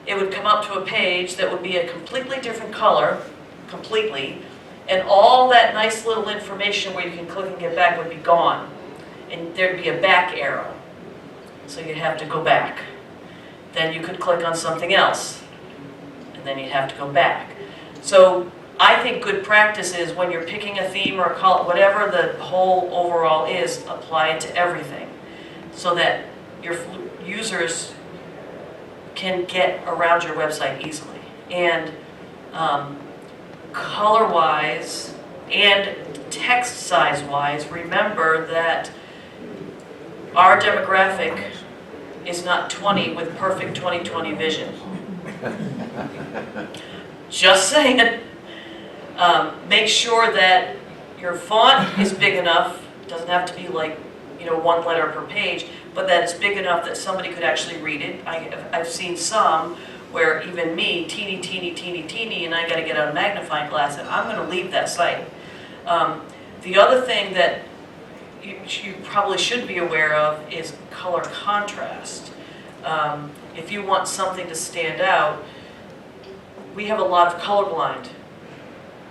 it would come up to a page that would be a completely different color, completely, and all that nice little information where you can click and get back would be gone. And there'd be a back arrow. So you'd have to go back. Then you could click on something else, and then you'd have to go back. So I think good practice is when you're picking a theme or a color, whatever the whole overall is, apply it to everything, so that your users can get around your website easily. And color-wise, And text size wise, remember that our demographic is not 20 with perfect 20/20 vision. Just saying. Make sure that your font is big enough, doesn't have to be like, one letter per page, but that it's big enough that somebody could actually read it. I've seen some where even me, teeny, and I gotta get out a magnifying glass, and I'm gonna leave that site. The other thing that you probably should be aware of is color contrast. If you want something to stand out, we have a lot of colorblind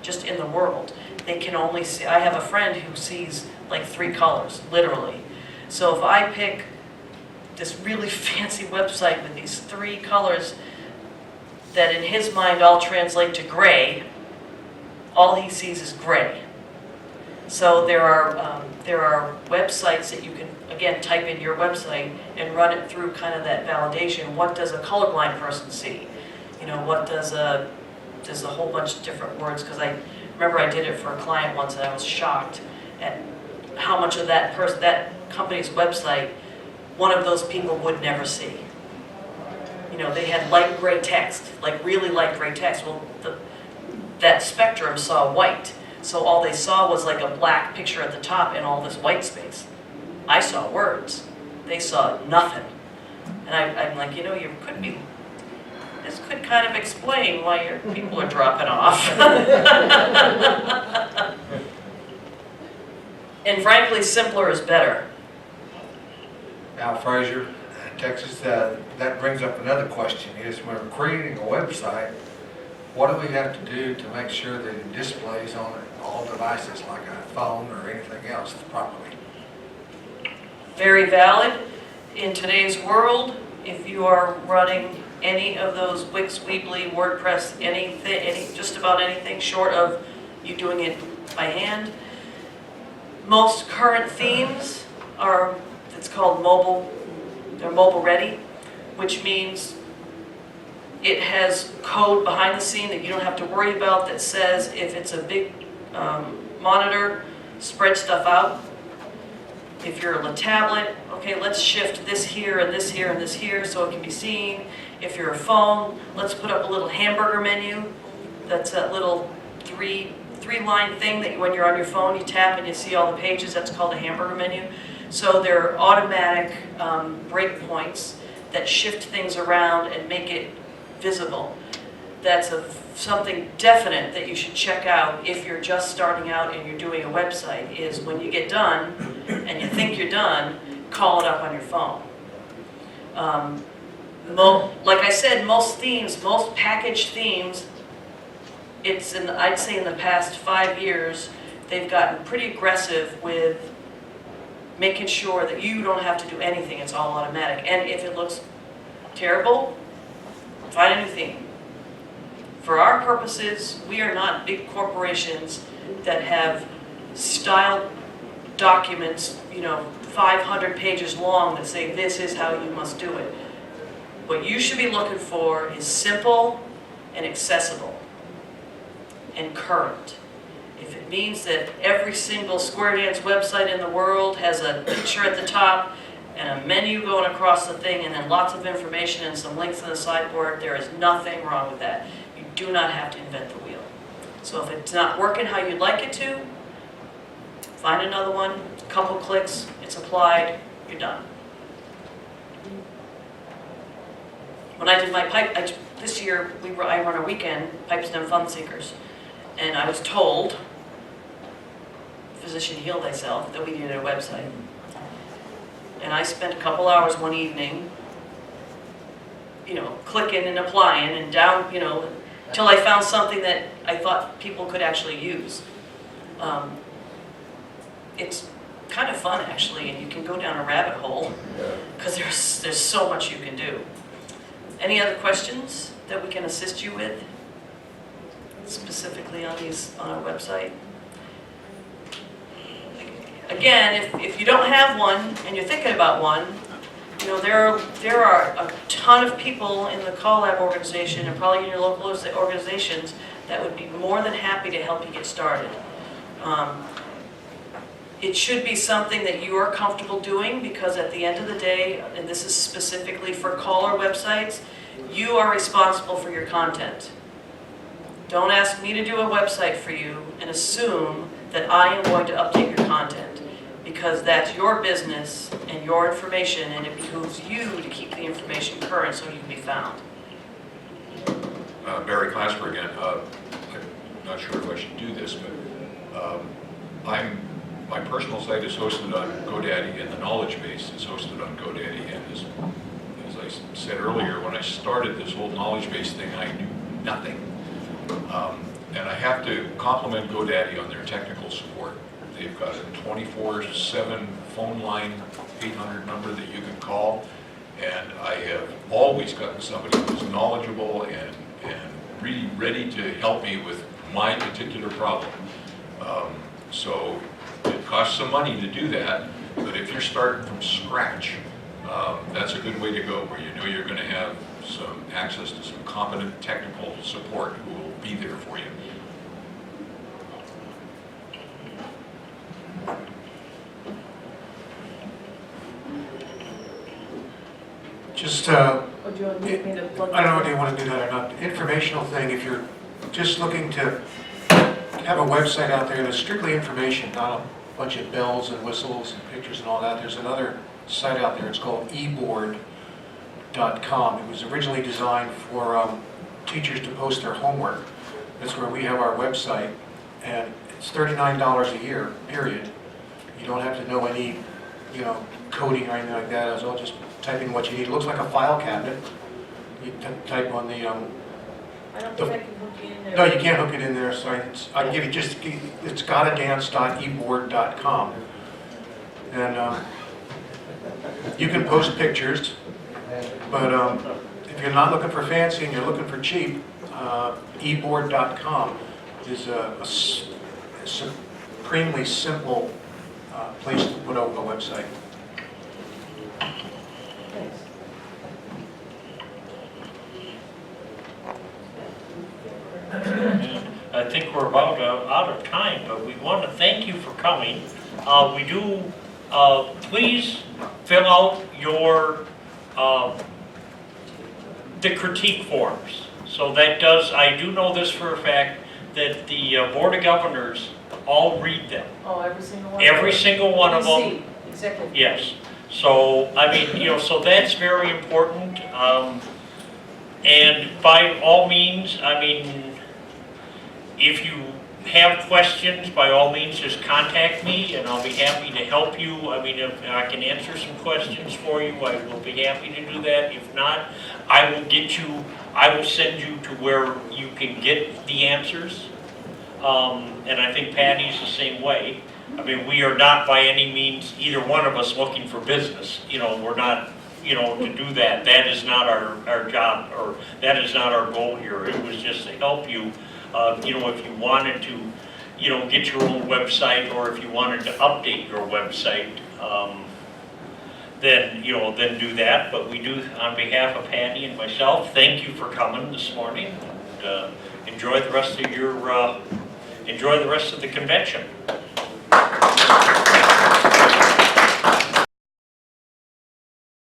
just in the world. They can only see, I have a friend who sees like 3 colors, literally. So if I pick this really fancy website with these 3 colors that in his mind all translate to gray, all he sees is gray. So there are websites that you can, again, type in your website and run it through kind of that validation. What does a colorblind person see? What does there's a whole bunch of different words, because I remember I did it for a client once and I was shocked at how much of that company's website one of those people would never see. They had light gray text, like really light gray text. Well, that spectrum saw white. So all they saw was like a black picture at the top and all this white space. I saw words. They saw nothing. And I'm like, you could be, this could kind of explain why your people are dropping off. And frankly, simpler is better.
Now, Fraser, Texas, that brings up another question, is when we're creating a website, what do we have to do to make sure that it displays on all devices, like a phone or anything else, properly?
Very valid. In today's world, if you are running any of those Wix, Weebly, WordPress, just about anything short of you doing it by hand, most current themes are, it's called mobile, they're mobile ready, which means it has code behind the scene that you don't have to worry about that says if it's a big monitor, spread stuff out. If you're a tablet, okay, let's shift this here and this here and this here so it can be seen. If you're a phone, let's put up a little hamburger menu. That's that little three-line thing that when you're on your phone, you tap and you see all the pages. That's called a hamburger menu. So there are automatic breakpoints that shift things around and make it visible. That's something definite that you should check out if you're just starting out and you're doing a website, is when you get done and you think you're done, call it up on your phone. Like I said, most packaged themes, I'd say in the past 5 years, they've gotten pretty aggressive with making sure that you don't have to do anything, it's all automatic. And if it looks terrible, find a new theme. For our purposes, we are not big corporations that have styled documents, 500 pages long that say this is how you must do it. What you should be looking for is simple and accessible and current. If it means that every single Square Dance website in the world has a picture at the top and a menu going across the thing and then lots of information and some links in the sideboard, there is nothing wrong with that. You do not have to invent the wheel. So if it's not working how you'd like it to, find another one, a couple clicks, it's applied, you're done. When I did my pipe, this year I run a weekend, Pipes and Fun Seekers, and I was told, physician heal thyself, that we needed a website. And I spent a couple hours one evening, clicking and applying and down, till I found something that I thought people could actually use. It's kind of fun actually, and you can go down a rabbit hole because there's so much you can do. Any other questions that we can assist you with, specifically on our website? Again, if you don't have one and you're thinking about one, there are a ton of people in the CALLERLAB organization and probably in your local organizations that would be more than happy to help you get started. It should be something that you are comfortable doing, because at the end of the day, and this is specifically for caller websites, you are responsible for your content. Don't ask me to do a website for you and assume that I am going to update your content, because that's your business and your information, and it behooves you to keep the information current so you can be found.
Barry Clasper again. I'm not sure if I should do this, but my personal site is hosted on GoDaddy, and the knowledge base is hosted on GoDaddy. And as I said earlier, when I started this whole knowledge base thing, I knew nothing. And I have to compliment GoDaddy on their technical support. They've got a 24/7 phone line, 800 number that you can call, and I have always gotten somebody who's knowledgeable and really ready to help me with my particular problem. So it costs some money to do that, but if you're starting from scratch, that's a good way to go, where you know you're going to have some access to some competent technical support who will be there for you.
Just,
Or do you want me to plug?
I don't know if you want to do that or not. Informational thing, if you're just looking to have a website out there that's strictly information, not a bunch of bells and whistles and pictures and all that, there's another site out there. It's called eboard.com. It was originally designed for teachers to post their homework. That's where we have our website, and it's $39 a year, period. You don't have to know any, coding or anything like that. It's all just typing what you need. It looks like a file cabinet. You type on the,
I don't think I can hook you in there.
no, you can't hook it in there, so I can give you it's gottadance.eboard.com. And you can post pictures, but if you're not looking for fancy and you're looking for cheap, eboard.com is a supremely simple place to put up a website.
I think we're about out of time, but we want to thank you for coming. We do, please fill out your, the critique forms. So that does, I do know this for a fact, that the Board of Governors all read them.
Oh, every single one?
Every single one of them.
PC, executive.
Yes. So, I mean, so that's very important. And by all means, I mean, if you have questions, by all means, just contact me and I'll be happy to help you. I mean, if I can answer some questions for you, I will be happy to do that. If not, I will send you to where you can get the answers. And I think Patty's the same way. I mean, we are not by any means, either one of us, looking for business. We're not, to do that. That is not our job, or that is not our goal here. It was just to help you. If you wanted to, get your own website, or if you wanted to update your website, then do that. But we do, on behalf of Patty and myself, thank you for coming this morning. And, enjoy the rest of the convention.